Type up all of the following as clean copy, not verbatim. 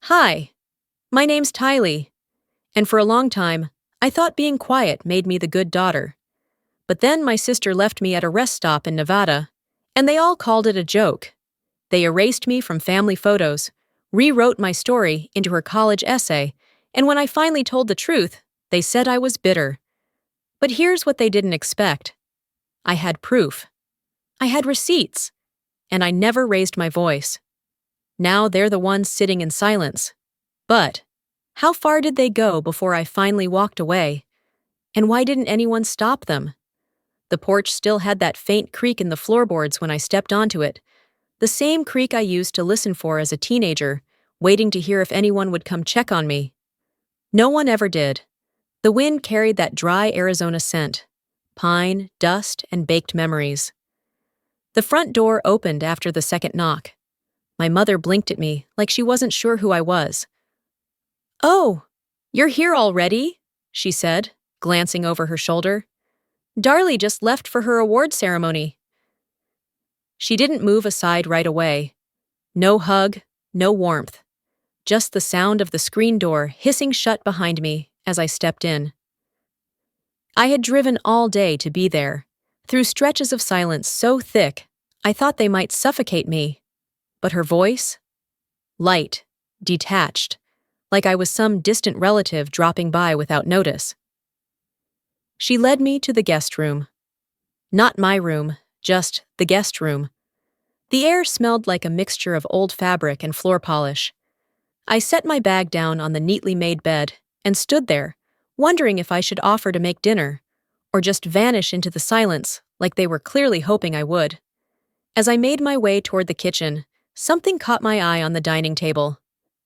Hi, my name's Tylee, and for a long time, I thought being quiet made me the good daughter. But then my sister left me at a rest stop in Nevada, and they all called it a joke. They erased me from family photos, rewrote my story into her college essay, and when I finally told the truth, they said I was bitter. But here's what they didn't expect. I had proof. I had receipts, and I never raised my voice. Now they're the ones sitting in silence. But how far did they go before I finally walked away? And why didn't anyone stop them? The porch still had that faint creak in the floorboards when I stepped onto it, the same creak I used to listen for as a teenager, waiting to hear if anyone would come check on me. No one ever did. The wind carried that dry Arizona scent, pine, dust, and baked memories. The front door opened after the second knock. My mother blinked at me like she wasn't sure who I was. "Oh, you're here already?" she said, glancing over her shoulder. "Darlie just left for her award ceremony." She didn't move aside right away. No hug, no warmth. Just the sound of the screen door hissing shut behind me as I stepped in. I had driven all day to be there, through stretches of silence so thick I thought they might suffocate me. But her voice? Light, detached, like I was some distant relative dropping by without notice. She led me to the guest room. Not my room, just the guest room. The air smelled like a mixture of old fabric and floor polish. I set my bag down on the neatly made bed and stood there, wondering if I should offer to make dinner, or just vanish into the silence like they were clearly hoping I would. As I made my way toward the kitchen, something caught my eye on the dining table.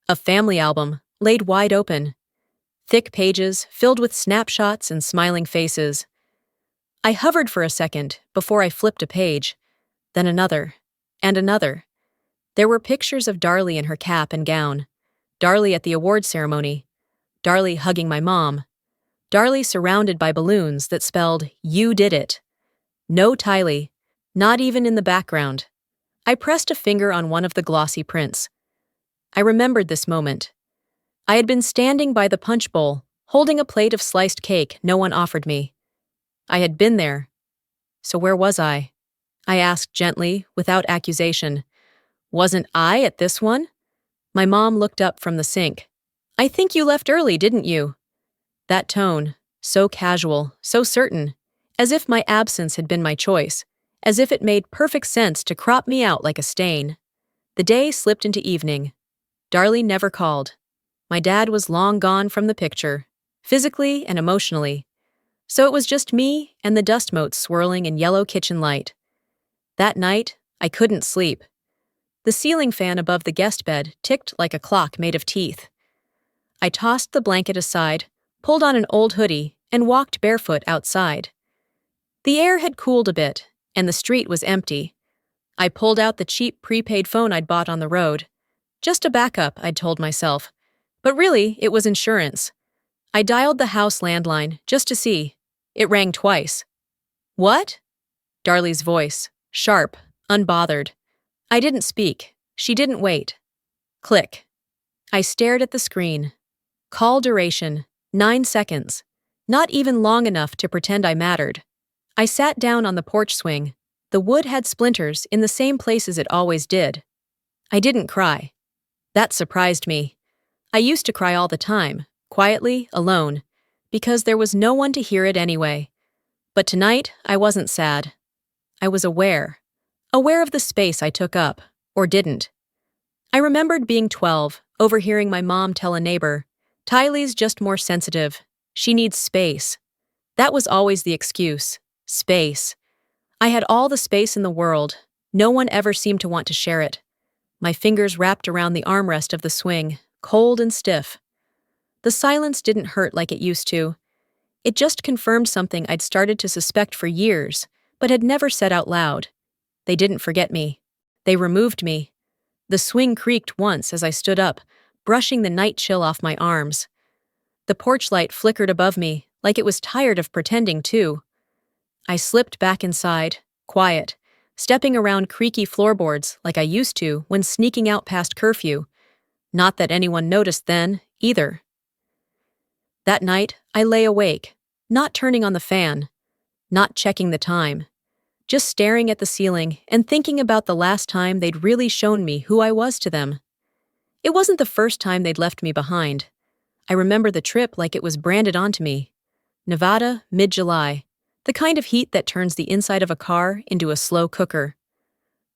A family album, laid wide open. Thick pages filled with snapshots and smiling faces. I hovered for a second before I flipped a page, then another, and another. There were pictures of Darlie in her cap and gown, Darlie at the award ceremony, Darlie hugging my mom, Darlie surrounded by balloons that spelled, "You did it." No Tylee, not even in the background. I pressed a finger on one of the glossy prints. I remembered this moment. I had been standing by the punch bowl, holding a plate of sliced cake no one offered me. I had been there. So where was I? I asked gently, without accusation. Wasn't I at this one? My mom looked up from the sink. "I think you left early, didn't you?" That tone, so casual, so certain, as if my absence had been my choice, as if it made perfect sense to crop me out like a stain. The day slipped into evening. Darlie never called. My dad was long gone from the picture, physically and emotionally. So it was just me and the dust motes swirling in yellow kitchen light. That night, I couldn't sleep. The ceiling fan above the guest bed ticked like a clock made of teeth. I tossed the blanket aside, pulled on an old hoodie, and walked barefoot outside. The air had cooled a bit, and the street was empty. I pulled out the cheap prepaid phone I'd bought on the road. Just a backup, I'd told myself. But really, it was insurance. I dialed the house landline just to see. It rang twice. "What?" Darlie's voice, sharp, unbothered. I didn't speak. She didn't wait. Click. I stared at the screen. Call duration, 9 seconds. Not even long enough to pretend I mattered. I sat down on the porch swing. The wood had splinters in the same places it always did. I didn't cry. That surprised me. I used to cry all the time, quietly, alone, because there was no one to hear it anyway. But tonight, I wasn't sad. I was aware of the space I took up, or didn't. I remembered being 12, overhearing my mom tell a neighbor, "Tylee's just more sensitive. She needs space." That was always the excuse. Space. I had all the space in the world. No one ever seemed to want to share it. My fingers wrapped around the armrest of the swing, cold and stiff. The silence didn't hurt like it used to. It just confirmed something I'd started to suspect for years, but had never said out loud. They didn't forget me. They removed me. The swing creaked once as I stood up, brushing the night chill off my arms. The porch light flickered above me, like it was tired of pretending too. I slipped back inside, quiet, stepping around creaky floorboards like I used to when sneaking out past curfew. Not that anyone noticed then, either. That night, I lay awake, not turning on the fan, not checking the time, just staring at the ceiling and thinking about the last time they'd really shown me who I was to them. It wasn't the first time they'd left me behind. I remember the trip like it was branded onto me. Nevada, mid-July, the kind of heat that turns the inside of a car into a slow cooker.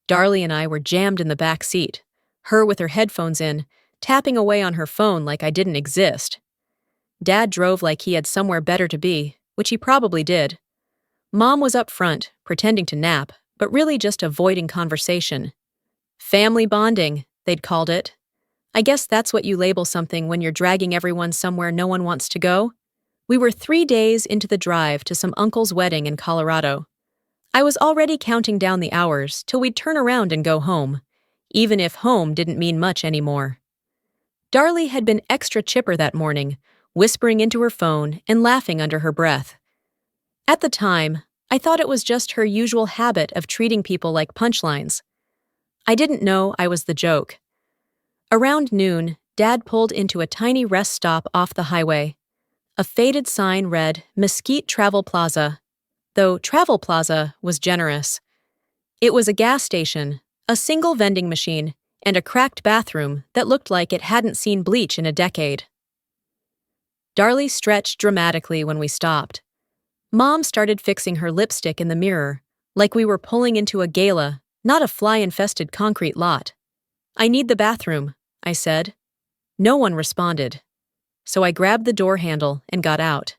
Darlie and I were jammed in the back seat, her with her headphones in, tapping away on her phone like I didn't exist. Dad drove like he had somewhere better to be, which he probably did. Mom was up front, pretending to nap, but really just avoiding conversation. Family bonding, they'd called it. I guess that's what you label something when you're dragging everyone somewhere no one wants to go. We were 3 days into the drive to some uncle's wedding in Colorado. I was already counting down the hours till we'd turn around and go home, even if home didn't mean much anymore. Darlie had been extra chipper that morning, whispering into her phone and laughing under her breath. At the time, I thought it was just her usual habit of treating people like punchlines. I didn't know I was the joke. Around noon, Dad pulled into a tiny rest stop off the highway. A faded sign read Mesquite Travel Plaza, though Travel Plaza was generous. It was a gas station, a single vending machine, and a cracked bathroom that looked like it hadn't seen bleach in a decade. Darlie stretched dramatically when we stopped. Mom started fixing her lipstick in the mirror, like we were pulling into a gala, not a fly-infested concrete lot. "I need the bathroom," I said. No one responded. So I grabbed the door handle and got out.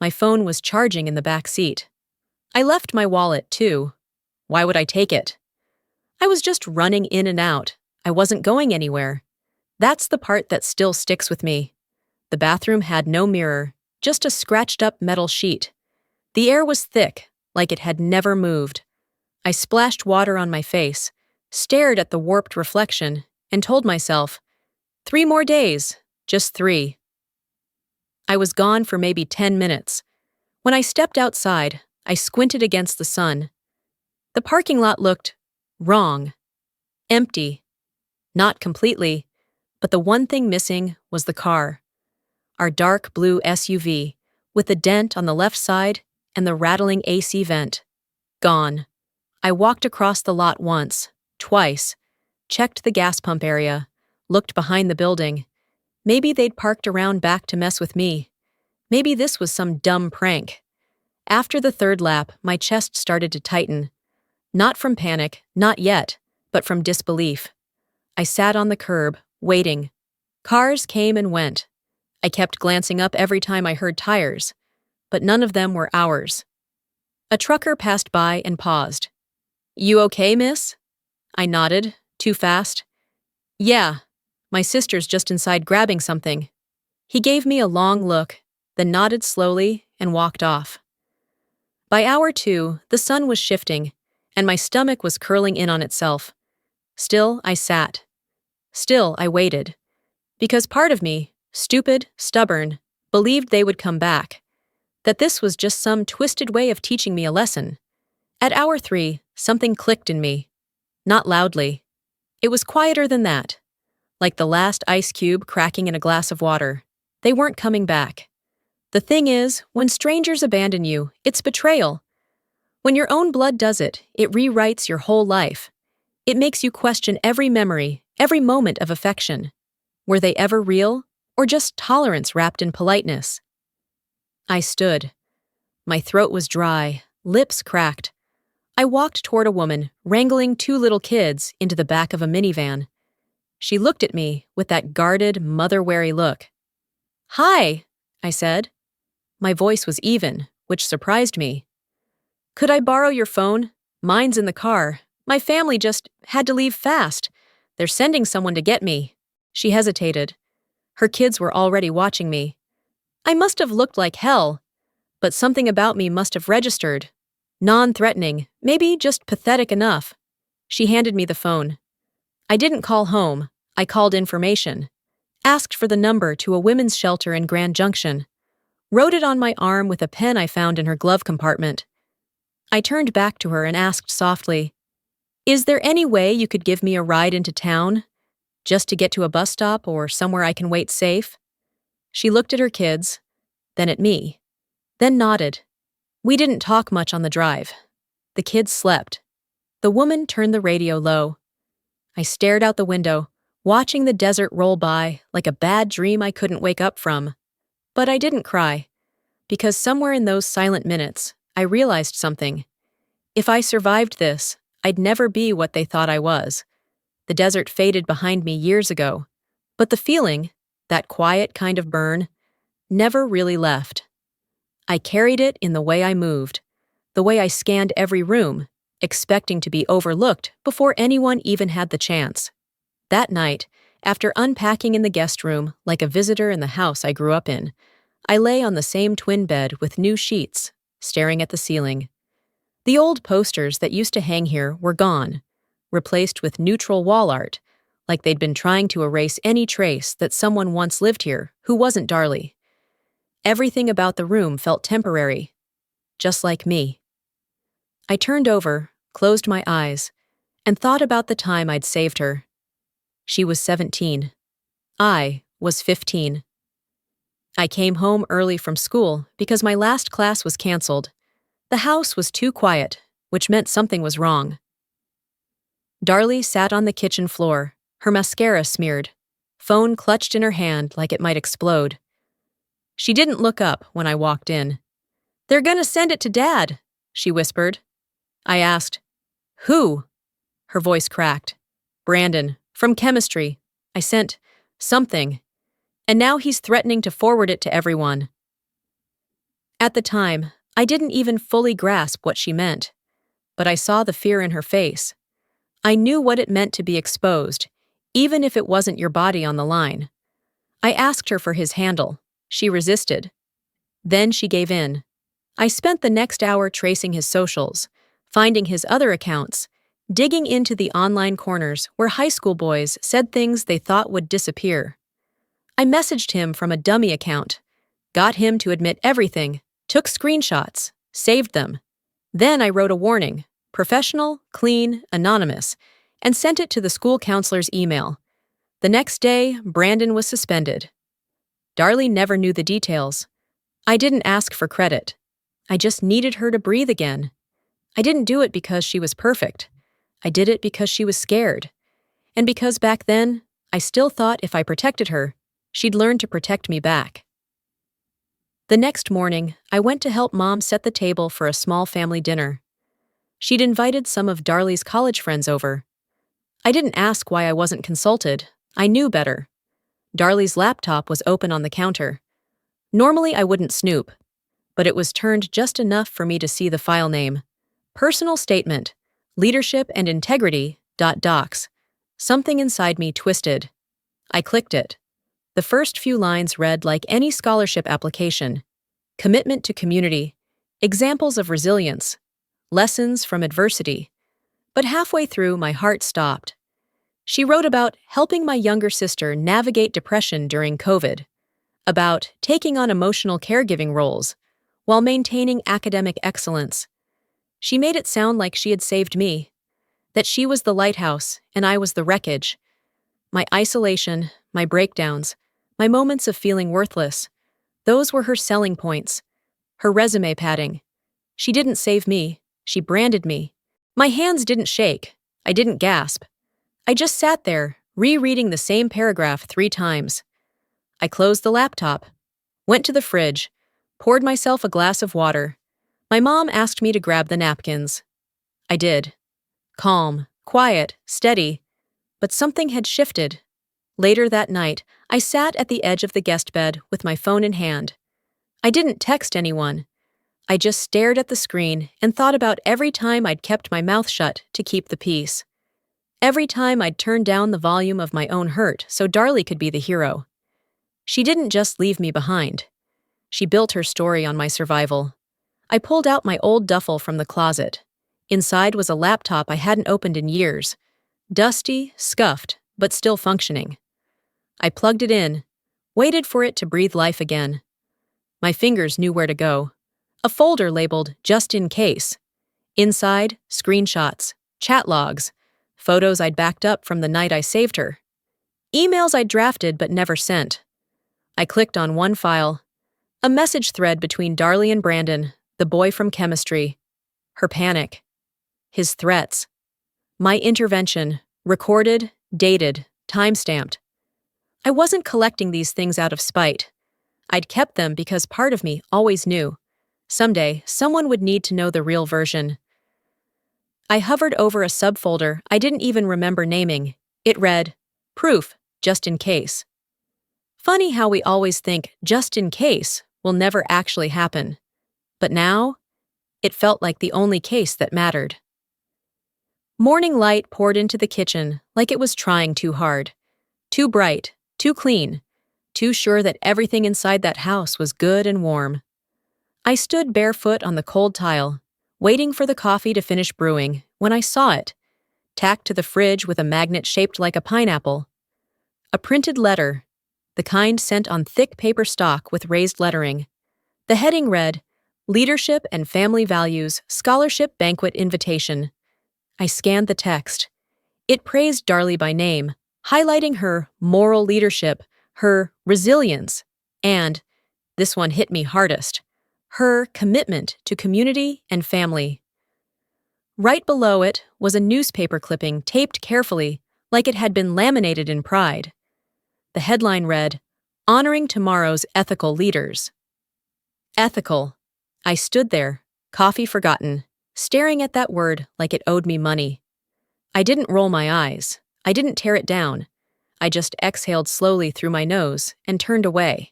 My phone was charging in the back seat. I left my wallet, too. Why would I take it? I was just running in and out. I wasn't going anywhere. That's the part that still sticks with me. The bathroom had no mirror, just a scratched-up metal sheet. The air was thick, like it had never moved. I splashed water on my face, stared at the warped reflection, and told myself, 3 more days, just 3. I was gone for maybe 10 minutes. When I stepped outside, I squinted against the sun. The parking lot looked wrong, empty. Not completely, but the one thing missing was the car. Our dark blue SUV, with a dent on the left side and the rattling AC vent. Gone. I walked across the lot once, twice, checked the gas pump area, looked behind the building. Maybe they'd parked around back to mess with me. Maybe this was some dumb prank. After the 3rd lap, my chest started to tighten. Not from panic, not yet, but from disbelief. I sat on the curb, waiting. Cars came and went. I kept glancing up every time I heard tires, but none of them were ours. A trucker passed by and paused. "You okay, miss?" I nodded, too fast. "Yeah, my sister's just inside grabbing something." He gave me a long look, then nodded slowly and walked off. By hour 2, the sun was shifting, and my stomach was curling in on itself. Still, I sat. Still, I waited. Because part of me, stupid, stubborn, believed they would come back. That this was just some twisted way of teaching me a lesson. At hour 3, something clicked in me. Not loudly. It was quieter than that. Like the last ice cube cracking in a glass of water. They weren't coming back. The thing is, when strangers abandon you, it's betrayal. When your own blood does it, it rewrites your whole life. It makes you question every memory, every moment of affection. Were they ever real, or just tolerance wrapped in politeness? I stood. My throat was dry, lips cracked. I walked toward a woman, wrangling 2 little kids into the back of a minivan. She looked at me with that guarded, mother-weary look. "Hi," I said. My voice was even, which surprised me. "Could I borrow your phone? Mine's in the car. My family just had to leave fast. They're sending someone to get me." She hesitated. Her kids were already watching me. I must have looked like hell, but something about me must have registered. Non-threatening, maybe just pathetic enough. She handed me the phone. I didn't call home. I called information. Asked for the number to a women's shelter in Grand Junction. Wrote it on my arm with a pen I found in her glove compartment. I turned back to her and asked softly, "Is there any way you could give me a ride into town? just to get to a bus stop or somewhere I can wait safe? She looked at her kids, then at me, then nodded. We didn't talk much on the drive. The kids slept. The woman turned the radio low. I stared out the window, watching the desert roll by like a bad dream I couldn't wake up from. But I didn't cry, because somewhere in those silent minutes, I realized something. If I survived this, I'd never be what they thought I was. The desert faded behind me years ago, but the feeling, that quiet kind of burn, never really left. I carried it in the way I moved, the way I scanned every room, expecting to be overlooked before anyone even had the chance. That night, after unpacking in the guest room like a visitor in the house I grew up in, I lay on the same twin bed with new sheets, staring at the ceiling. The old posters that used to hang here were gone, replaced with neutral wall art, like they'd been trying to erase any trace that someone once lived here who wasn't Darlie. Everything about the room felt temporary, just like me. I turned over, closed my eyes, and thought about the time I'd saved her. She was 17. I was 15. I came home early from school because my last class was canceled. The house was too quiet, which meant something was wrong. Darlie sat on the kitchen floor, her mascara smeared, phone clutched in her hand like it might explode. She didn't look up when I walked in. "They're gonna send it to Dad," she whispered. I asked, "Who?" Her voice cracked. "Brandon, from chemistry. I sent something, and now he's threatening to forward it to everyone." At the time, I didn't even fully grasp what she meant, but I saw the fear in her face. I knew what it meant to be exposed, even if it wasn't your body on the line. I asked her for his handle. She resisted. Then she gave in. I spent the next hour tracing his socials, finding his other accounts, digging into the online corners where high school boys said things they thought would disappear. I messaged him from a dummy account, got him to admit everything, took screenshots, saved them. Then I wrote a warning, professional, clean, anonymous, and sent it to the school counselor's email. The next day, Brandon was suspended. Darlie never knew the details. I didn't ask for credit. I just needed her to breathe again. I didn't do it because she was perfect. I did it because she was scared. And because back then, I still thought if I protected her, she'd learn to protect me back. The next morning, I went to help Mom set the table for a small family dinner. She'd invited some of Darlie's college friends over. I didn't ask why I wasn't consulted. I knew better. Darlie's laptop was open on the counter. Normally I wouldn't snoop, but it was turned just enough for me to see the file name. Personal Statement, Leadership and Integrity, .docs. Something inside me twisted. I clicked it. The first few lines read like any scholarship application. Commitment to community, examples of resilience, lessons from adversity. But halfway through, my heart stopped. She wrote about helping my younger sister navigate depression during COVID, about taking on emotional caregiving roles while maintaining academic excellence. She made it sound like she had saved me, that she was the lighthouse and I was the wreckage. My isolation, my breakdowns, my moments of feeling worthless, those were her selling points, her resume padding. She didn't save me, she branded me. My hands didn't shake, I didn't gasp. I just sat there, rereading the same paragraph 3 times. I closed the laptop, went to the fridge, poured myself a glass of water. My mom asked me to grab the napkins. I did. Calm, quiet, steady. But something had shifted. Later that night, I sat at the edge of the guest bed with my phone in hand. I didn't text anyone. I just stared at the screen and thought about every time I'd kept my mouth shut to keep the peace. Every time I'd turned down the volume of my own hurt so Darlie could be the hero. She didn't just leave me behind. She built her story on my survival. I pulled out my old duffel from the closet. Inside was a laptop I hadn't opened in years. Dusty, scuffed, but still functioning. I plugged it in, waited for it to breathe life again. My fingers knew where to go. A folder labeled "Just in Case." Inside, screenshots, chat logs, photos I'd backed up from the night I saved her. Emails I drafted but never sent. I clicked on one file. A message thread between Darlie and Brandon, the boy from chemistry. Her panic. His threats. My intervention. Recorded, dated, time-stamped. I wasn't collecting these things out of spite. I'd kept them because part of me always knew. Someday, someone would need to know the real version. I hovered over a subfolder I didn't even remember naming. It read, Proof, just in case. Funny how we always think just in case will never actually happen. But now, it felt like the only case that mattered. Morning light poured into the kitchen like it was trying too hard. Too bright, too clean, too sure that everything inside that house was good and warm. I stood barefoot on the cold tile, waiting for the coffee to finish brewing, when I saw it, tacked to the fridge with a magnet shaped like a pineapple. A printed letter, the kind sent on thick paper stock with raised lettering. The heading read, Leadership and Family Values Scholarship Banquet Invitation. I scanned the text. It praised Darlie by name, highlighting her moral leadership, her resilience, and, this one hit me hardest, her commitment to community and family. Right below it was a newspaper clipping taped carefully, like it had been laminated in pride. The headline read, Honoring Tomorrow's Ethical Leaders. Ethical. I stood there, coffee forgotten, staring at that word like it owed me money. I didn't roll my eyes. I didn't tear it down. I just exhaled slowly through my nose and turned away.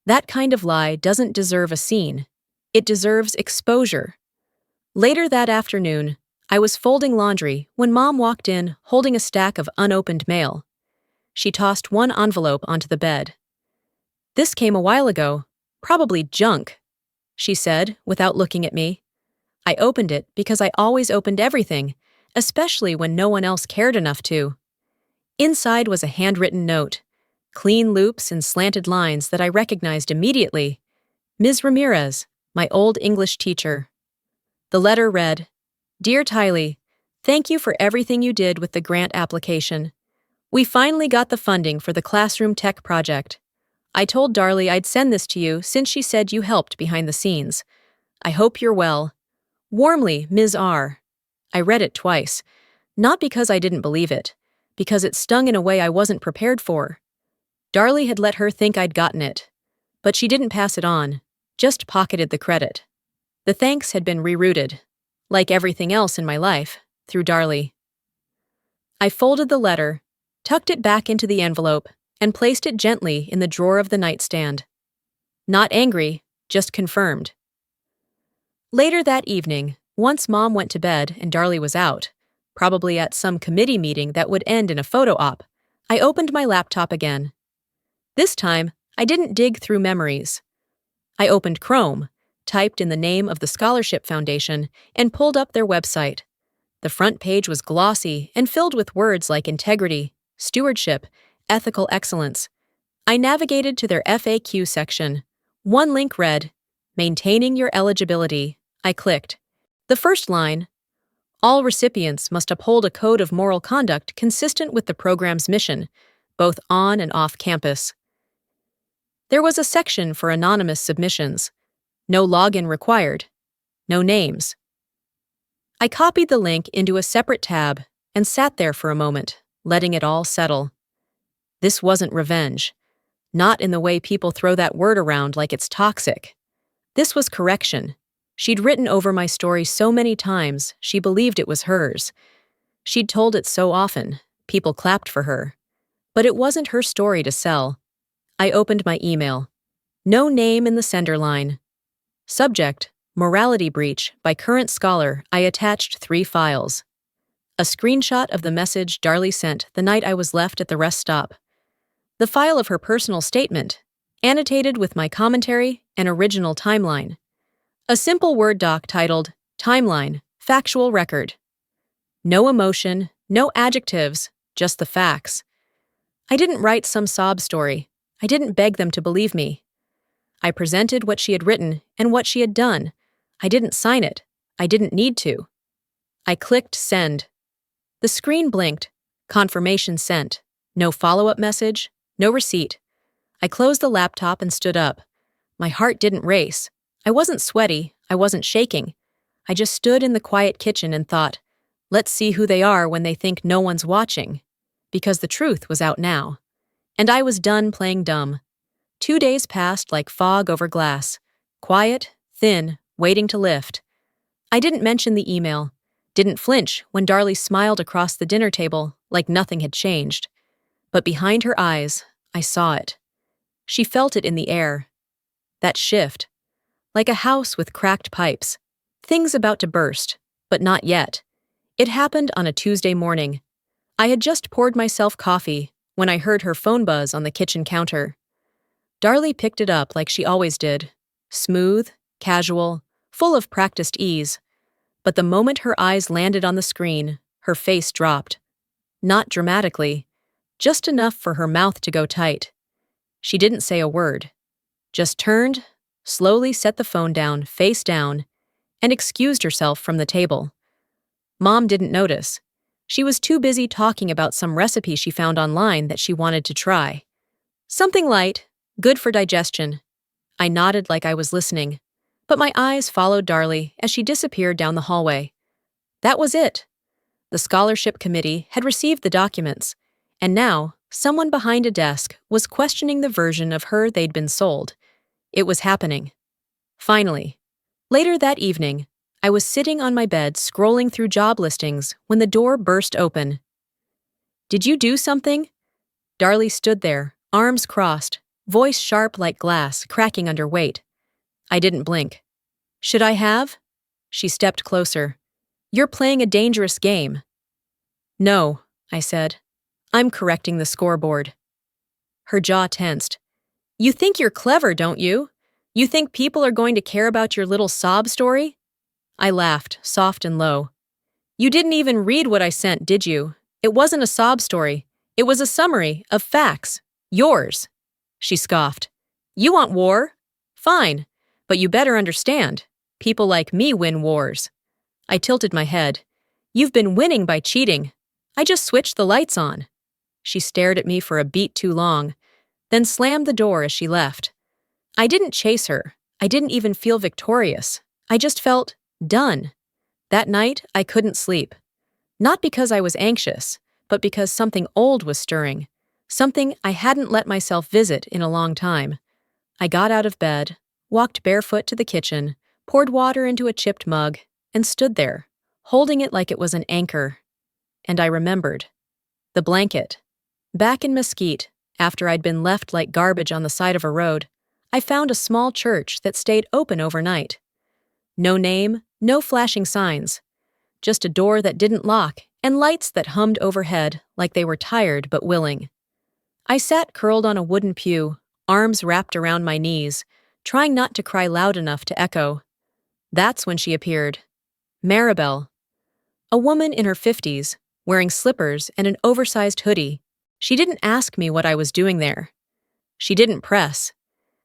That kind of lie doesn't deserve a scene. It deserves exposure. Later that afternoon, I was folding laundry when Mom walked in holding a stack of unopened mail. She tossed one envelope onto the bed. This came a while ago, probably junk, she said without looking at me. I opened it because I always opened everything, especially when no one else cared enough to. Inside was a handwritten note, clean loops and slanted lines that I recognized immediately. Ms. Ramirez, my old English teacher. The letter read, Dear Tylee, thank you for everything you did with the grant application. We finally got the funding for the classroom tech project. I told Darlie I'd send this to you since she said you helped behind the scenes. I hope you're well. Warmly, Ms. R. I read it twice, not because I didn't believe it, because it stung in a way I wasn't prepared for. Darlie had let her think I'd gotten it, but she didn't pass it on, just pocketed the credit. The thanks had been rerouted, like everything else in my life, through Darlie. I folded the letter, tucked it back into the envelope, and placed it gently in the drawer of the nightstand. Not angry, just confirmed. Later that evening, once Mom went to bed and Darlie was out, probably at some committee meeting that would end in a photo op, I opened my laptop again. This time, I didn't dig through memories. I opened Chrome, typed in the name of the Scholarship Foundation, and pulled up their website. The front page was glossy and filled with words like integrity, stewardship, ethical excellence. I navigated to their FAQ section. One link read, Maintaining your eligibility. I clicked. The first line, All recipients must uphold a code of moral conduct consistent with the program's mission, both on and off campus. There was a section for anonymous submissions. No login required. No names. I copied the link into a separate tab and sat there for a moment, letting it all settle. This wasn't revenge. Not in the way people throw that word around like it's toxic. This was correction. She'd written over my story so many times, she believed it was hers. She'd told it so often, people clapped for her. But it wasn't her story to sell. I opened my email. No name in the sender line. Subject, Morality Breach by Current Scholar. I attached 3 files. A screenshot of the message Darlie sent the night I was left at the rest stop. The file of her personal statement, annotated with my commentary and original timeline. A simple Word doc titled, Timeline, Factual Record. No emotion, no adjectives, just the facts. I didn't write some sob story. I didn't beg them to believe me. I presented what she had written and what she had done. I didn't sign it. I didn't need to. I clicked send. The screen blinked. Confirmation sent. No follow-up message, no receipt. I closed the laptop and stood up. My heart didn't race. I wasn't sweaty, I wasn't shaking. I just stood in the quiet kitchen and thought, let's see who they are when they think no one's watching. Because the truth was out now. And I was done playing dumb. 2 days passed like fog over glass. Quiet, thin, waiting to lift. I didn't mention the email. Didn't flinch when Darlie smiled across the dinner table like nothing had changed. But behind her eyes, I saw it. She felt it in the air. That shift. Like a house with cracked pipes. Things about to burst, but not yet. It happened on a Tuesday morning. I had just poured myself coffee when I heard her phone buzz on the kitchen counter. Darlie picked it up like she always did. Smooth, casual, full of practiced ease. But the moment her eyes landed on the screen, her face dropped. Not dramatically, just enough for her mouth to go tight. She didn't say a word. Just turned, slowly set the phone down, face down, and excused herself from the table. Mom didn't notice. She was too busy talking about some recipe she found online that she wanted to try. Something light, good for digestion. I nodded like I was listening, but my eyes followed Darlie as she disappeared down the hallway. That was it. The scholarship committee had received the documents, and now someone behind a desk was questioning the version of her they'd been sold. It was happening. Finally. Later that evening, I was sitting on my bed scrolling through job listings when the door burst open. Did you do something? Darlie stood there, arms crossed, voice sharp like glass, cracking under weight. I didn't blink. Should I have? She stepped closer. You're playing a dangerous game. No, I said. I'm correcting the scoreboard. Her jaw tensed. You think you're clever, don't you? You think people are going to care about your little sob story? I laughed, soft and low. You didn't even read what I sent, did you? It wasn't a sob story. It was a summary of facts. Yours. She scoffed. You want war? Fine. But you better understand. People like me win wars. I tilted my head. You've been winning by cheating. I just switched the lights on. She stared at me for a beat too long, then slammed the door as she left. I didn't chase her. I didn't even feel victorious. I just felt done. That night, I couldn't sleep. Not because I was anxious, but because something old was stirring. Something I hadn't let myself visit in a long time. I got out of bed, walked barefoot to the kitchen, poured water into a chipped mug, and stood there, holding it like it was an anchor. And I remembered. The blanket. Back in Mesquite, after I'd been left like garbage on the side of a road, I found a small church that stayed open overnight. No name, no flashing signs. Just a door that didn't lock and lights that hummed overhead like they were tired but willing. I sat curled on a wooden pew, arms wrapped around my knees, trying not to cry loud enough to echo. That's when she appeared. Maribel. A woman in her 50s, wearing slippers and an oversized hoodie. She didn't ask me what I was doing there. She didn't press.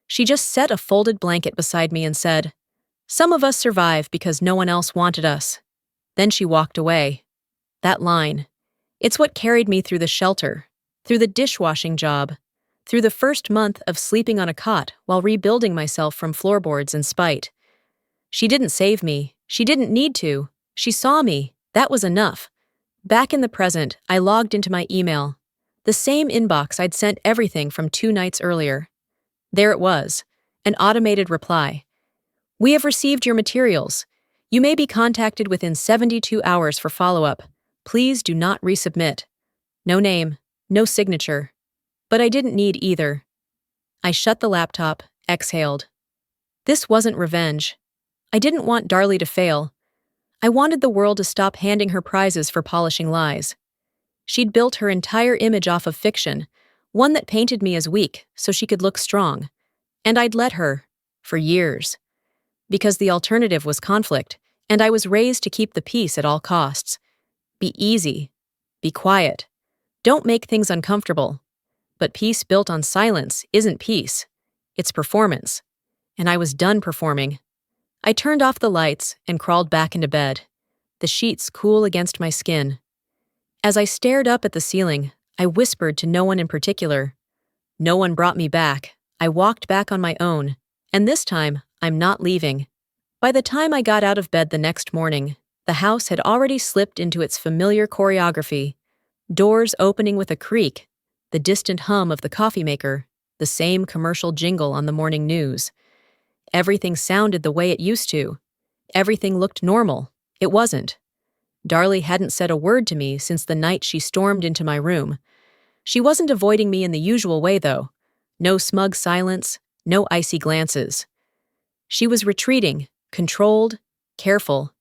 She just set a folded blanket beside me and said, "Some of us survive because no one else wanted us." Then she walked away. That line. It's what carried me through the shelter, through the dishwashing job, through the first month of sleeping on a cot while rebuilding myself from floorboards in spite. She didn't save me. She didn't need to. She saw me. That was enough. Back in the present, I logged into my email. The same inbox I'd sent everything from 2 nights earlier. There it was, an automated reply. We have received your materials. You may be contacted within 72 hours for follow-up. Please do not resubmit. No name, no signature. But I didn't need either. I shut the laptop, exhaled. This wasn't revenge. I didn't want Darlie to fail. I wanted the world to stop handing her prizes for polishing lies. She'd built her entire image off of fiction, one that painted me as weak so she could look strong. And I'd let her, for years. Because the alternative was conflict, and I was raised to keep the peace at all costs. Be easy. Be quiet. Don't make things uncomfortable. But peace built on silence isn't peace. It's performance. And I was done performing. I turned off the lights and crawled back into bed, the sheets cool against my skin. As I stared up at the ceiling, I whispered to no one in particular. No one brought me back. I walked back on my own. And this time, I'm not leaving. By the time I got out of bed the next morning, the house had already slipped into its familiar choreography. Doors opening with a creak, the distant hum of the coffee maker, the same commercial jingle on the morning news. Everything sounded the way it used to. Everything looked normal. It wasn't. Darlie hadn't said a word to me since the night she stormed into my room. She wasn't avoiding me in the usual way, though. No smug silence, no icy glances. She was retreating, controlled, careful,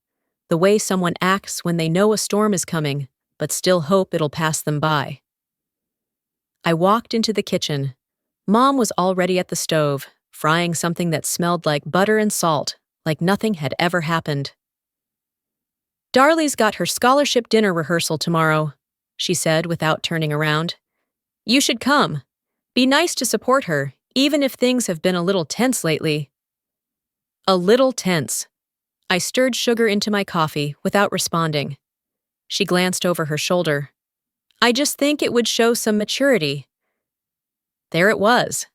the way someone acts when they know a storm is coming, but still hope it'll pass them by. I walked into the kitchen. Mom was already at the stove, frying something that smelled like butter and salt, like nothing had ever happened. "Darlie's got her scholarship dinner rehearsal tomorrow," she said without turning around. "You should come. Be nice to support her, even if things have been a little tense lately." A little tense. I stirred sugar into my coffee without responding. She glanced over her shoulder. "I just think it would show some maturity." There it was.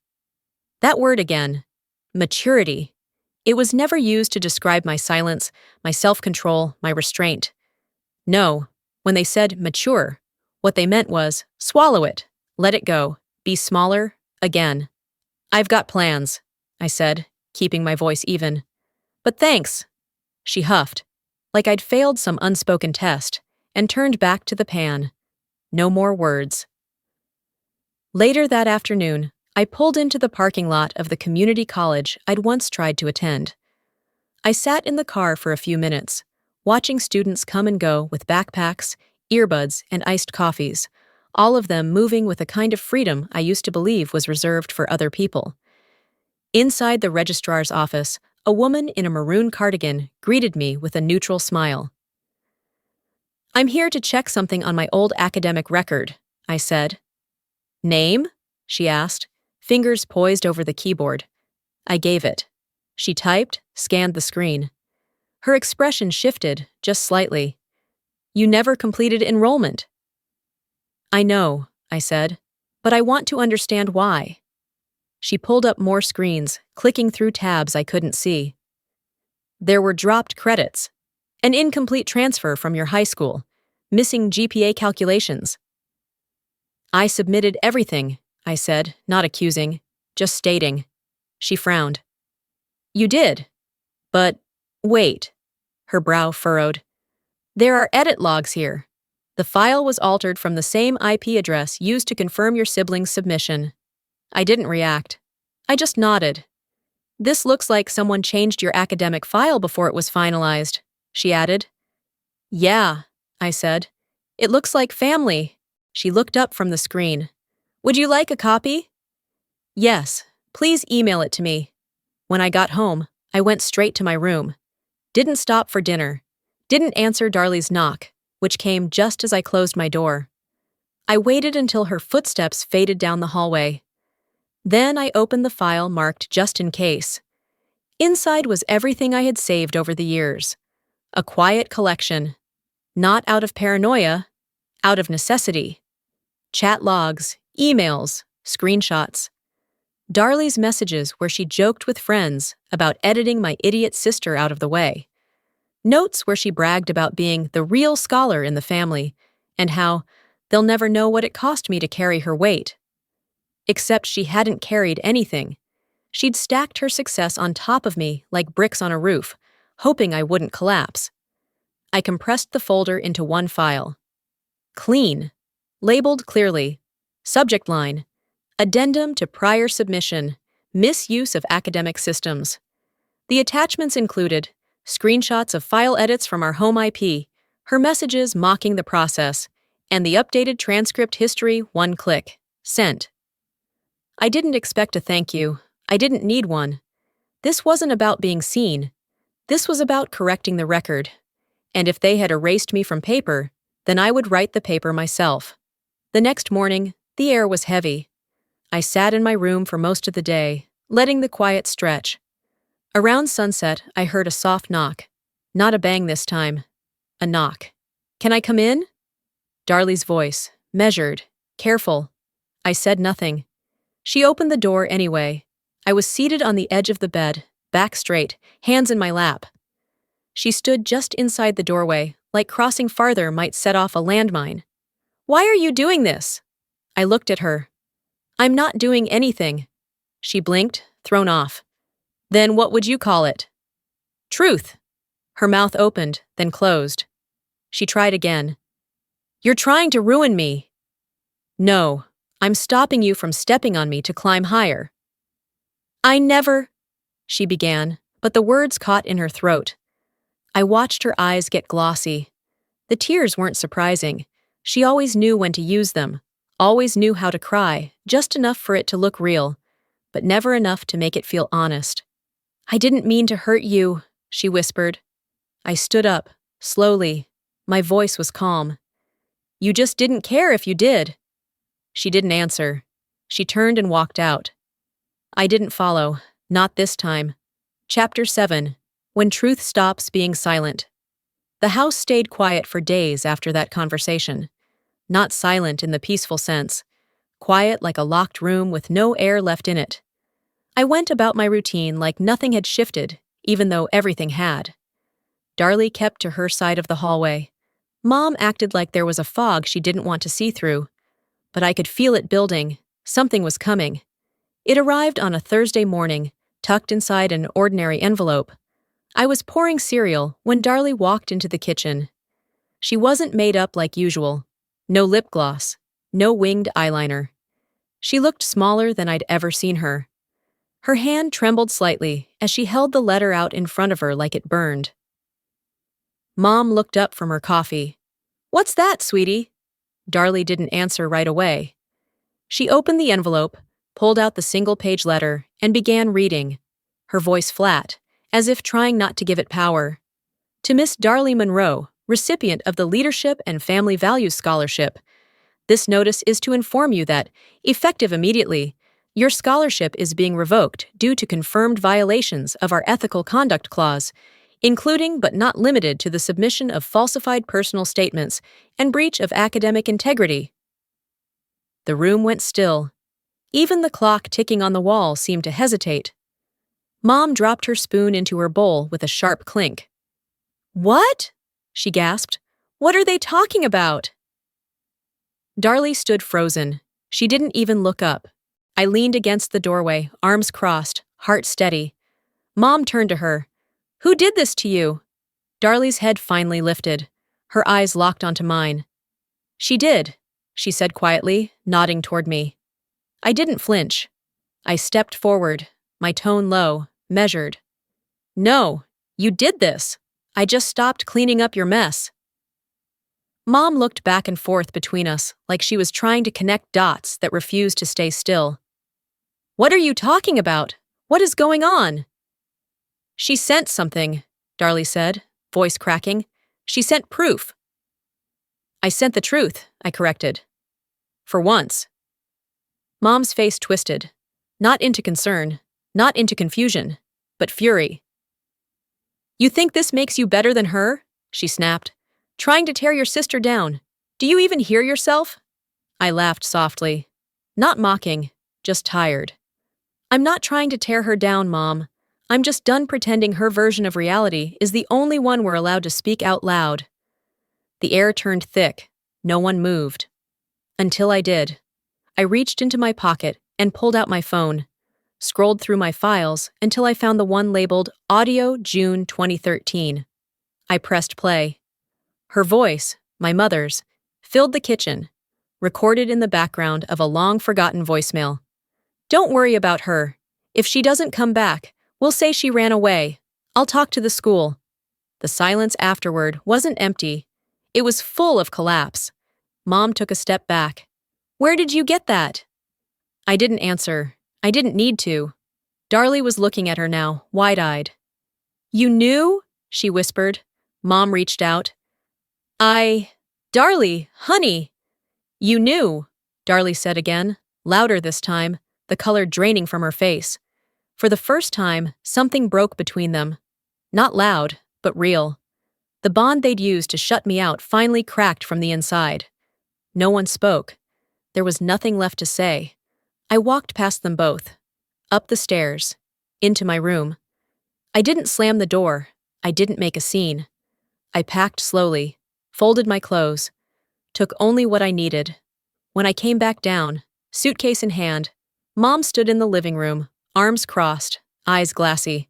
That word again. Maturity. It was never used to describe my silence, my self-control, my restraint. No, when they said mature, what they meant was swallow it, let it go, be smaller, again. "I've got plans," I said, keeping my voice even. "But thanks." She huffed, like I'd failed some unspoken test, and turned back to the pan. No more words. Later that afternoon, I pulled into the parking lot of the community college I'd once tried to attend. I sat in the car for a few minutes, watching students come and go with backpacks, earbuds, and iced coffees, all of them moving with a kind of freedom I used to believe was reserved for other people. Inside the registrar's office, a woman in a maroon cardigan greeted me with a neutral smile. "I'm here to check something on my old academic record," I said. "Name?" she asked, fingers poised over the keyboard. I gave it. She typed, scanned the screen. Her expression shifted, just slightly. "You never completed enrollment." "I know," I said, "but I want to understand why." She pulled up more screens, clicking through tabs I couldn't see. "There were dropped credits. An incomplete transfer from your high school. Missing GPA calculations." "I submitted everything," I said, not accusing, just stating. She frowned. "You did? But, wait." Her brow furrowed. "There are edit logs here. The file was altered from the same IP address used to confirm your sibling's submission." I didn't react. I just nodded. "This looks like someone changed your academic file before it was finalized," she added. "Yeah," I said. "It looks like family." She looked up from the screen. "Would you like a copy?" "Yes, please email it to me." When I got home, I went straight to my room. Didn't stop for dinner. Didn't answer Darlie's knock, which came just as I closed my door. I waited until her footsteps faded down the hallway. Then I opened the file marked just in case. Inside was everything I had saved over the years. A quiet collection. Not out of paranoia, out of necessity. Chat logs, emails, screenshots. Darlie's messages where she joked with friends about editing my idiot sister out of the way. Notes where she bragged about being the real scholar in the family and how they'll never know what it cost me to carry her weight. Except she hadn't carried anything. She'd stacked her success on top of me like bricks on a roof, hoping I wouldn't collapse. I compressed the folder into one file. Clean. Labeled clearly. Subject line. Addendum to prior submission. Misuse of academic systems. The attachments included screenshots of file edits from our home IP, her messages mocking the process, and the updated transcript history one click. Sent. I didn't expect a thank you. I didn't need one. This wasn't about being seen. This was about correcting the record. And if they had erased me from paper, then I would write the paper myself. The next morning, the air was heavy. I sat in my room for most of the day, letting the quiet stretch. Around sunset, I heard a soft knock. Not a bang this time. A knock. "Can I come in?" Darlie's voice, measured, Careful. I said nothing. She opened the door anyway. I was seated on the edge of the bed, back straight, hands in my lap. She stood just inside the doorway, like crossing farther might set off a landmine. Why are you doing this? I looked at her. I'm not doing anything. She blinked, thrown off. Then what would you call it? Truth. Her mouth opened, then closed. She tried again. You're trying to ruin me. No, I'm stopping you from stepping on me to climb higher. I never, she began, but the words caught in her throat. I watched her eyes get glossy. The tears weren't surprising. She always knew when to use them, always knew how to cry, just enough for it to look real, but never enough to make it feel honest. I didn't mean to hurt you, she whispered. I stood up, slowly. My voice was calm. You just didn't care if you did. She didn't answer. She turned and walked out. I didn't follow, not this time. Chapter 7. When Truth Stops Being Silent. The house stayed quiet for days after that conversation. Not silent in the peaceful sense. Quiet like a locked room with no air left in it. I went about my routine like nothing had shifted, even though everything had. Darlie kept to her side of the hallway. Mom acted like there was a fog she didn't want to see through. But I could feel it building. Something was coming. It arrived on a Thursday morning, tucked inside an ordinary envelope. I was pouring cereal when Darlie walked into the kitchen. She wasn't made up like usual. No lip gloss. No winged eyeliner. She looked smaller than I'd ever seen her. Her hand trembled slightly as she held the letter out in front of her like it burned. Mom looked up from her coffee. What's that, sweetie? Darlie didn't answer right away. She opened the envelope, pulled out the single-page letter, and began reading, her voice flat, as if trying not to give it power. To Miss Darlie Monroe, recipient of the Leadership and Family Values Scholarship, this notice is to inform you that, effective immediately, your scholarship is being revoked due to confirmed violations of our Ethical Conduct Clause, including but not limited to the submission of falsified personal statements and breach of academic integrity. The room went still. Even the clock ticking on the wall seemed to hesitate. Mom dropped her spoon into her bowl with a sharp clink. What? She gasped. What are they talking about? Darlie stood frozen. She didn't even look up. I leaned against the doorway, arms crossed, heart steady. Mom turned to her. Who did this to you? Darlie's head finally lifted. Her eyes locked onto mine. She did, she said quietly, nodding toward me. I didn't flinch. I stepped forward, my tone low, measured. No, you did this. I just stopped cleaning up your mess. Mom looked back and forth between us, like she was trying to connect dots that refused to stay still. What are you talking about? What is going on? She sent something, Darlie said, voice cracking. She sent proof. I sent the truth, I corrected. For once. Mom's face twisted. Not into concern, not into confusion, but fury. You think this makes you better than her? She snapped. Trying to tear your sister down. Do you even hear yourself? I laughed softly. Not mocking, just tired. I'm not trying to tear her down, Mom. I'm just done pretending her version of reality is the only one we're allowed to speak out loud. The air turned thick. No one moved. Until I did. I reached into my pocket and pulled out my phone, scrolled through my files until I found the one labeled Audio June 2013. I pressed play. Her voice, my mother's, filled the kitchen, recorded in the background of a long-forgotten voicemail. Don't worry about her. If she doesn't come back, we'll say she ran away. I'll talk to the school. The silence afterward wasn't empty. It was full of collapse. Mom took a step back. Where did you get that? I didn't answer. I didn't need to. Darlie was looking at her now, wide-eyed. You knew? She whispered. Mom reached out. Darlie, honey. You knew, Darlie said again, louder this time, the color draining from her face. For the first time, something broke between them. Not loud, but real. The bond they'd used to shut me out finally cracked from the inside. No one spoke. There was nothing left to say. I walked past them both, up the stairs, into my room. I didn't slam the door. I didn't make a scene. I packed slowly, folded my clothes, took only what I needed. When I came back down, suitcase in hand, Mom stood in the living room, arms crossed, eyes glassy.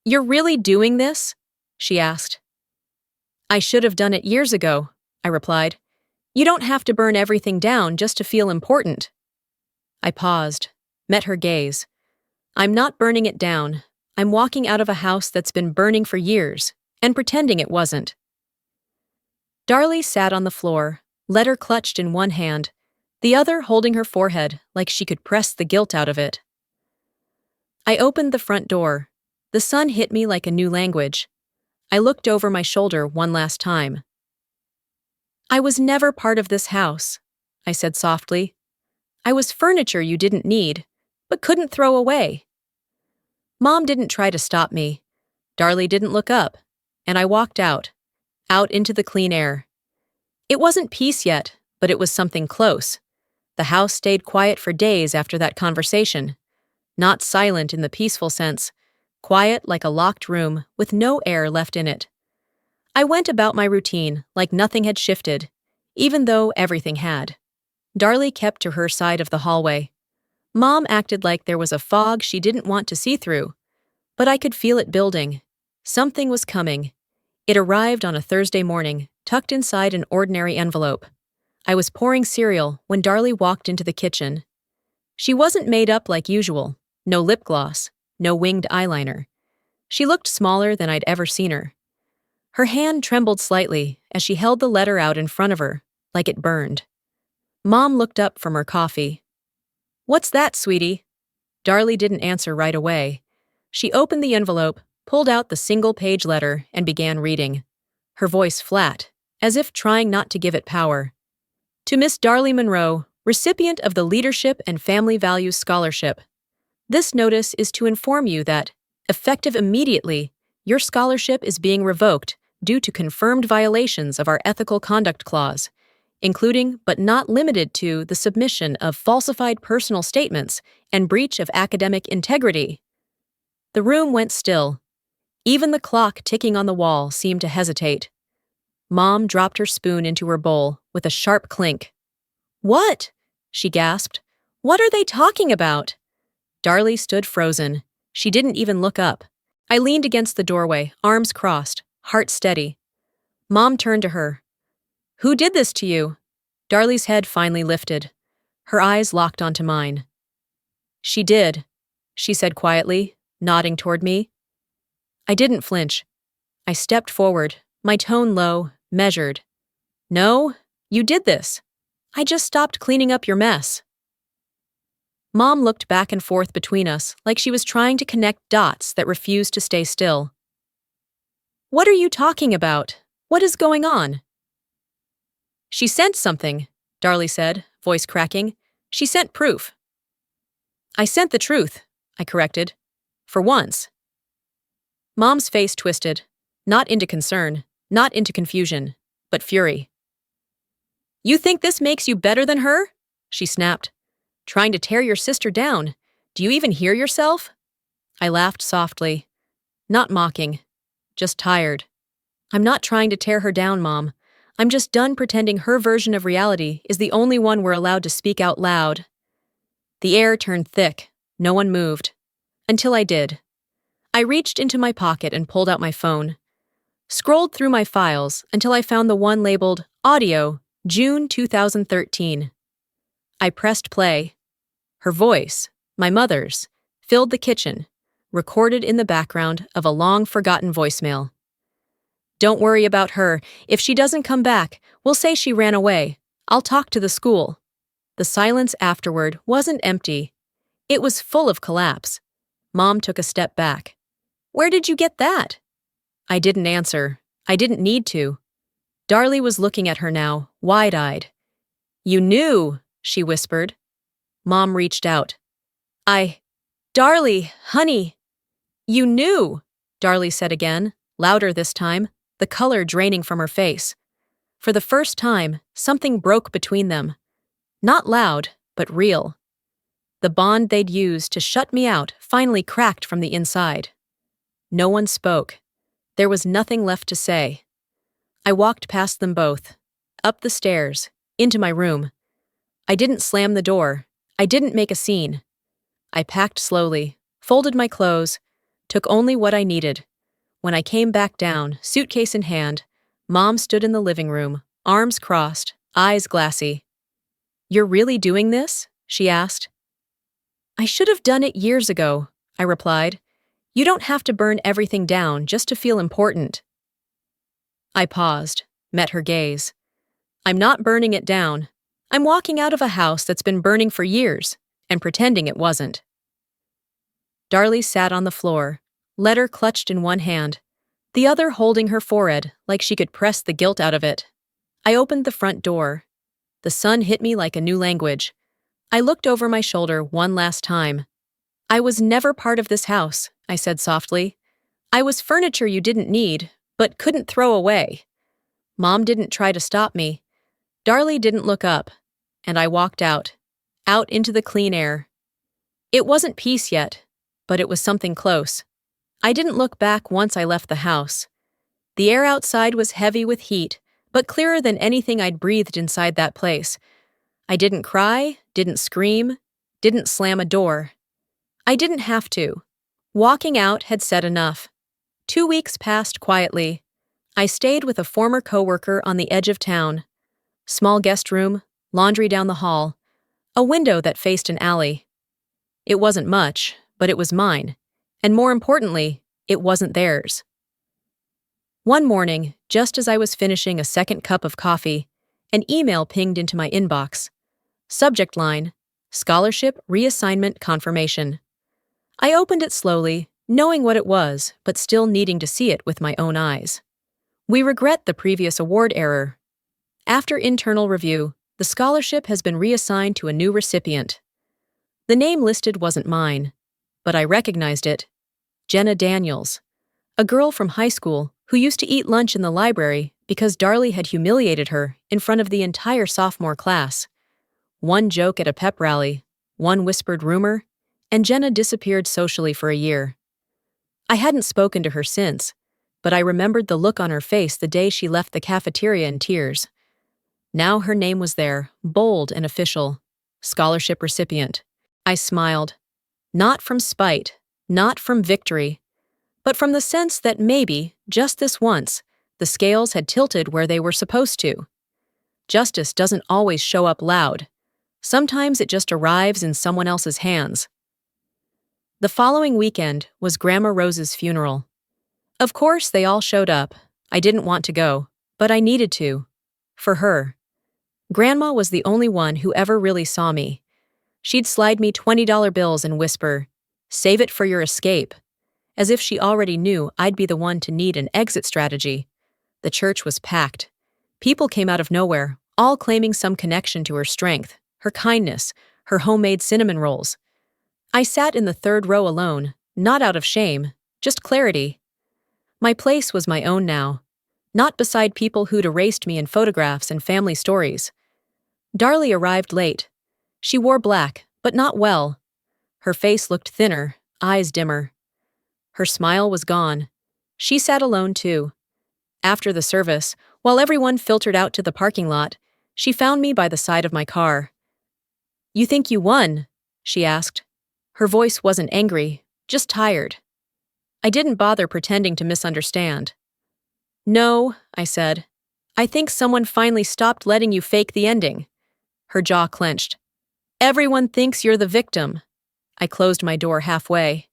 "You're really doing this?" she asked. "I should have done it years ago," I replied. "You don't have to burn everything down just to feel important." I paused, met her gaze. "I'm not burning it down. I'm walking out of a house that's been burning for years, and pretending it wasn't." Darlie sat on the floor, letter clutched in one hand, the other holding her forehead like she could press the guilt out of it. I opened the front door. The sun hit me like a new language. I looked over my shoulder one last time. "I was never part of this house," I said softly. "I was furniture you didn't need, but couldn't throw away." Mom didn't try to stop me. Darlie didn't look up, and I walked out into the clean air. It wasn't peace yet, but it was something close. The house stayed quiet for days after that conversation. Not silent in the peaceful sense, quiet like a locked room with no air left in it. I went about my routine like nothing had shifted, even though everything had. Darlie kept to her side of the hallway. Mom acted like there was a fog she didn't want to see through, but I could feel it building. Something was coming. It arrived on a Thursday morning, tucked inside an ordinary envelope. I was pouring cereal when Darlie walked into the kitchen. She wasn't made up like usual. No lip gloss, no winged eyeliner. She looked smaller than I'd ever seen her. Her hand trembled slightly as she held the letter out in front of her, like it burned. Mom looked up from her coffee. "What's that, sweetie?" Darlie didn't answer right away. She opened the envelope, pulled out the single-page letter, and began reading. Her voice flat, as if trying not to give it power. "To Miss Darlie Monroe, recipient of the Leadership and Family Values Scholarship. This notice is to inform you that, effective immediately, your scholarship is being revoked due to confirmed violations of our Ethical Conduct Clause, including but not limited to the submission of falsified personal statements and breach of academic integrity." The room went still. Even the clock ticking on the wall seemed to hesitate. Mom dropped her spoon into her bowl with a sharp clink. "What?" she gasped. "What are they talking about?" Darlie stood frozen. She didn't even look up. I leaned against the doorway, arms crossed, heart steady. Mom turned to her. "Who did this to you?" Darlie's head finally lifted. Her eyes locked onto mine. "She did," she said quietly, nodding toward me. I didn't flinch. I stepped forward, my tone low, measured. "No, you did this. I just stopped cleaning up your mess." Mom looked back and forth between us like she was trying to connect dots that refused to stay still. "What are you talking about? What is going on?" "She sent something," Darlie said, voice cracking. "She sent proof." "I sent the truth," I corrected. "For once." Mom's face twisted, not into concern, not into confusion, but fury. "You think this makes you better than her?" she snapped. "Trying to tear your sister down. Do you even hear yourself?" I laughed softly. Not mocking, just tired. "I'm not trying to tear her down, Mom. I'm just done pretending her version of reality is the only one we're allowed to speak out loud." The air turned thick. No one moved. Until I did. I reached into my pocket and pulled out my phone. Scrolled through my files until I found the one labeled Audio, June 2013. I pressed play. Her voice, my mother's, filled the kitchen, recorded in the background of a long-forgotten voicemail. "Don't worry about her. If she doesn't come back, we'll say she ran away. I'll talk to the school." The silence afterward wasn't empty. It was full of collapse. Mom took a step back. "Where did you get that?" I didn't answer. I didn't need to. Darlie was looking at her now, wide-eyed. "You knew," she whispered. Mom reached out. Darlie, honey." "You knew," Darlie said again, louder this time, the color draining from her face. For the first time, something broke between them. Not loud, but real. The bond they'd used to shut me out finally cracked from the inside. No one spoke. There was nothing left to say. I walked past them both, up the stairs, into my room. I didn't slam the door. I didn't make a scene. I packed slowly, folded my clothes, took only what I needed. When I came back down, suitcase in hand, Mom stood in the living room, arms crossed, eyes glassy. "You're really doing this?" she asked. "I should have done it years ago," I replied. "You don't have to burn everything down just to feel important." I paused, met her gaze. "I'm not burning it down. I'm walking out of a house that's been burning for years and pretending it wasn't." Darlie sat on the floor, letter clutched in one hand, the other holding her forehead like she could press the guilt out of it. I opened the front door. The sun hit me like a new language. I looked over my shoulder one last time. "I was never part of this house," I said softly. "I was furniture you didn't need, but couldn't throw away." Mom didn't try to stop me. Darlie didn't look up, and I walked out into the clean air. It wasn't peace yet, but it was something close. I didn't look back once I left the house. The air outside was heavy with heat, but clearer than anything I'd breathed inside that place. I didn't cry, didn't scream, didn't slam a door. I didn't have to. Walking out had said enough. 2 weeks passed quietly. I stayed with a former coworker on the edge of town. Small guest room, laundry down the hall, a window that faced an alley. It wasn't much, but it was mine, and more importantly, it wasn't theirs. One morning, just as I was finishing a second cup of coffee, an email pinged into my inbox. Subject line: Scholarship Reassignment Confirmation. I opened it slowly, knowing what it was, but still needing to see it with my own eyes. "We regret the previous award error. After internal review, the scholarship has been reassigned to a new recipient." The name listed wasn't mine, but I recognized it. Jenna Daniels, a girl from high school who used to eat lunch in the library because Darlie had humiliated her in front of the entire sophomore class. One joke at a pep rally, one whispered rumor, and Jenna disappeared socially for a year. I hadn't spoken to her since, but I remembered the look on her face the day she left the cafeteria in tears. Now her name was there, bold and official. Scholarship recipient. I smiled. Not from spite, not from victory, but from the sense that maybe, just this once, the scales had tilted where they were supposed to. Justice doesn't always show up loud. Sometimes it just arrives in someone else's hands. The following weekend was Grandma Rose's funeral. Of course, they all showed up. I didn't want to go, but I needed to. For her. Grandma was the only one who ever really saw me. She'd slide me $20 bills and whisper, "Save it for your escape," as if she already knew I'd be the one to need an exit strategy. The church was packed. People came out of nowhere, all claiming some connection to her strength, her kindness, her homemade cinnamon rolls. I sat in the third row alone, not out of shame, just clarity. My place was my own now, not beside people who'd erased me in photographs and family stories. Darlie arrived late. She wore black, but not well. Her face looked thinner, eyes dimmer. Her smile was gone. She sat alone too. After the service, while everyone filtered out to the parking lot, she found me by the side of my car. "You think you won?" she asked. Her voice wasn't angry, just tired. I didn't bother pretending to misunderstand. "No," I said. "I think someone finally stopped letting you fake the ending." Her jaw clenched. "Everyone thinks you're the victim." I closed my door halfway.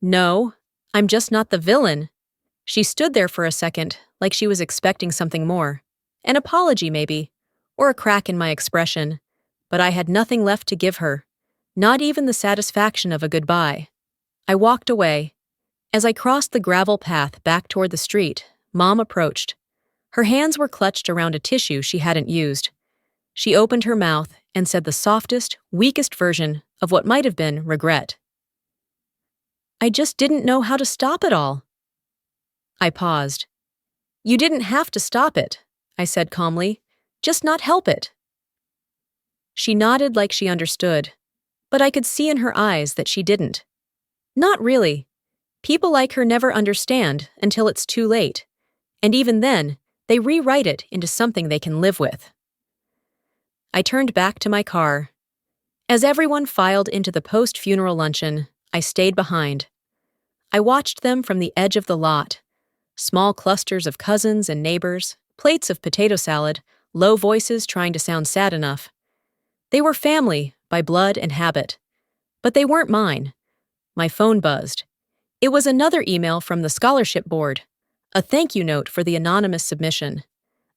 "No, I'm just not the villain." She stood there for a second, like she was expecting something more. An apology, maybe, or a crack in my expression. But I had nothing left to give her, not even the satisfaction of a goodbye. I walked away. As I crossed the gravel path back toward the street, Mom approached. Her hands were clutched around a tissue she hadn't used. She opened her mouth and said the softest, weakest version of what might have been regret. "I just didn't know how to stop it all." I paused. "You didn't have to stop it," I said calmly. "Just not help it." She nodded like she understood, but I could see in her eyes that she didn't. Not really. People like her never understand until it's too late, and even then, they rewrite it into something they can live with. I turned back to my car. As everyone filed into the post-funeral luncheon, I stayed behind. I watched them from the edge of the lot. Small clusters of cousins and neighbors, plates of potato salad, low voices trying to sound sad enough. They were family by blood and habit. But they weren't mine. My phone buzzed. It was another email from the scholarship board, a thank you note for the anonymous submission.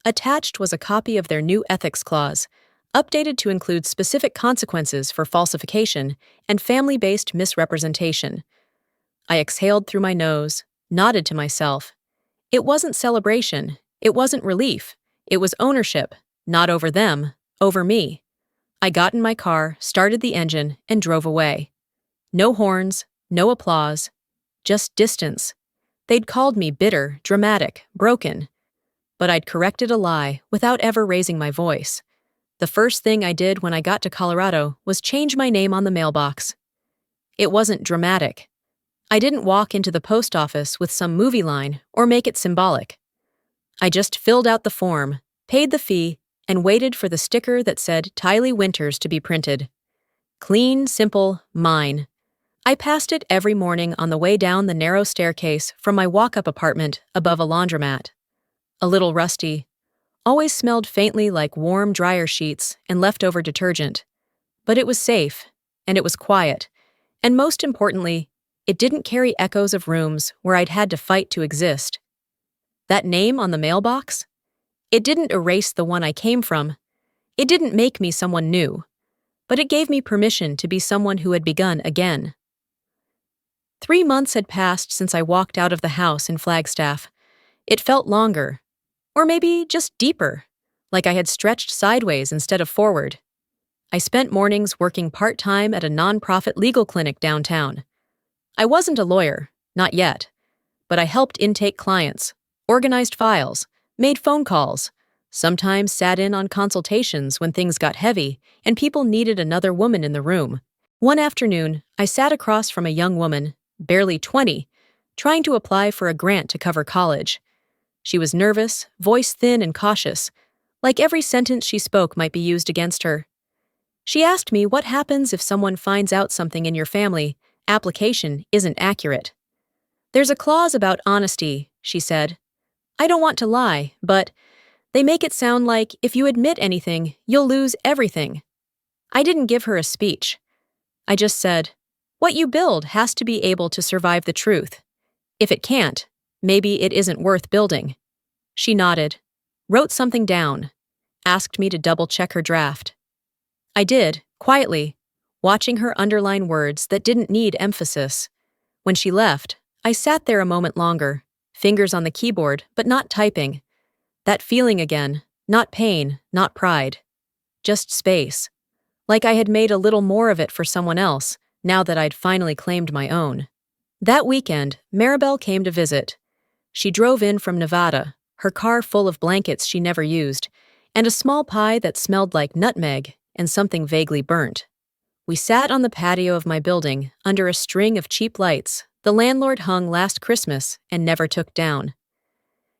Attached was a copy of their new ethics clause, updated to include specific consequences for falsification and family-based misrepresentation. I exhaled through my nose, nodded to myself. It wasn't celebration, it wasn't relief, it was ownership, not over them, over me. I got in my car, started the engine, and drove away. No horns, no applause, just distance. They'd called me bitter, dramatic, broken. But I'd corrected a lie without ever raising my voice. The first thing I did when I got to Colorado was change my name on the mailbox. It wasn't dramatic. I didn't walk into the post office with some movie line or make it symbolic. I just filled out the form, paid the fee, and waited for the sticker that said Tylee Winters to be printed. Clean, simple, mine. I passed it every morning on the way down the narrow staircase from my walk-up apartment above a laundromat. A little rusty. Always smelled faintly like warm dryer sheets and leftover detergent. But it was safe, and it was quiet, and most importantly, it didn't carry echoes of rooms where I'd had to fight to exist. That name on the mailbox? It didn't erase the one I came from. It didn't make me someone new. But it gave me permission to be someone who had begun again. 3 months had passed since I walked out of the house in Flagstaff. It felt longer, or maybe just deeper, like I had stretched sideways instead of forward. I spent mornings working part-time at a nonprofit legal clinic downtown. I wasn't a lawyer, not yet, but I helped intake clients, organized files, made phone calls, sometimes sat in on consultations when things got heavy and people needed another woman in the room. One afternoon, I sat across from a young woman, barely 20, trying to apply for a grant to cover college. She was nervous, voice thin and cautious, like every sentence she spoke might be used against her. She asked me what happens if someone finds out something in your family application isn't accurate. There's a clause about honesty, she said. I don't want to lie, but they make it sound like if you admit anything, you'll lose everything. I didn't give her a speech. I just said, what you build has to be able to survive the truth. If it can't, maybe it isn't worth building. She nodded, wrote something down, asked me to double-check her draft. I did, quietly, watching her underline words that didn't need emphasis. When she left, I sat there a moment longer, fingers on the keyboard, but not typing. That feeling again, not pain, not pride. Just space. Like I had made a little more of it for someone else, now that I'd finally claimed my own. That weekend, Maribel came to visit. She drove in from Nevada, her car full of blankets she never used, and a small pie that smelled like nutmeg and something vaguely burnt. We sat on the patio of my building, under a string of cheap lights the landlord hung last Christmas and never took down.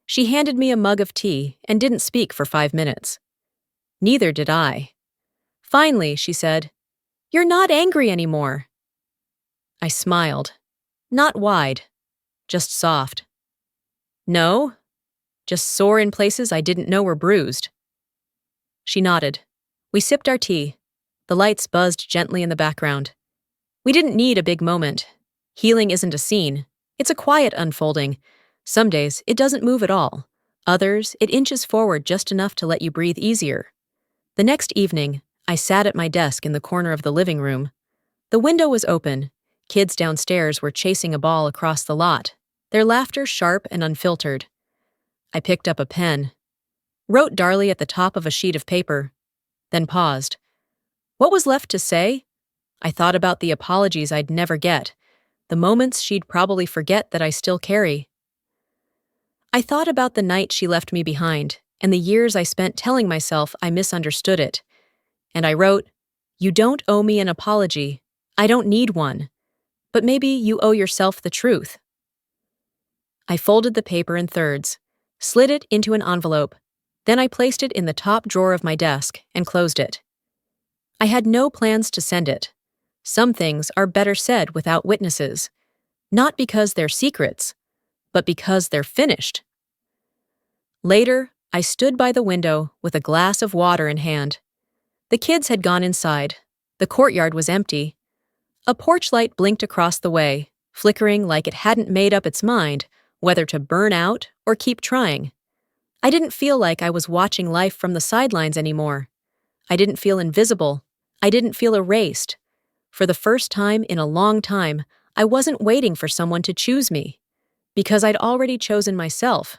She handed me a mug of tea and didn't speak for 5 minutes. Neither did I. Finally, she said, "You're not angry anymore." I smiled. Not wide, just soft. No, just sore in places I didn't know were bruised. She nodded. We sipped our tea. The lights buzzed gently in the background. We didn't need a big moment. Healing isn't a scene. It's a quiet unfolding. Some days, it doesn't move at all. Others, it inches forward just enough to let you breathe easier. The next evening, I sat at my desk in the corner of the living room. The window was open. Kids downstairs were chasing a ball across the lot, their laughter sharp and unfiltered. I picked up a pen, wrote Darlie at the top of a sheet of paper, then paused. What was left to say? I thought about the apologies I'd never get, the moments she'd probably forget that I still carry. I thought about the night she left me behind, and the years I spent telling myself I misunderstood it. And I wrote, You don't owe me an apology. I don't need one. But maybe you owe yourself the truth. I folded the paper in thirds, slid it into an envelope, then I placed it in the top drawer of my desk and closed it. I had no plans to send it. Some things are better said without witnesses, not because they're secrets, but because they're finished. Later, I stood by the window with a glass of water in hand. The kids had gone inside. The courtyard was empty. A porch light blinked across the way, flickering like it hadn't made up its mind whether to burn out or keep trying. I didn't feel like I was watching life from the sidelines anymore. I didn't feel invisible. I didn't feel erased. For the first time in a long time, I wasn't waiting for someone to choose me, because I'd already chosen myself.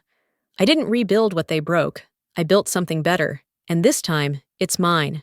I didn't rebuild what they broke. I built something better, and this time, it's mine.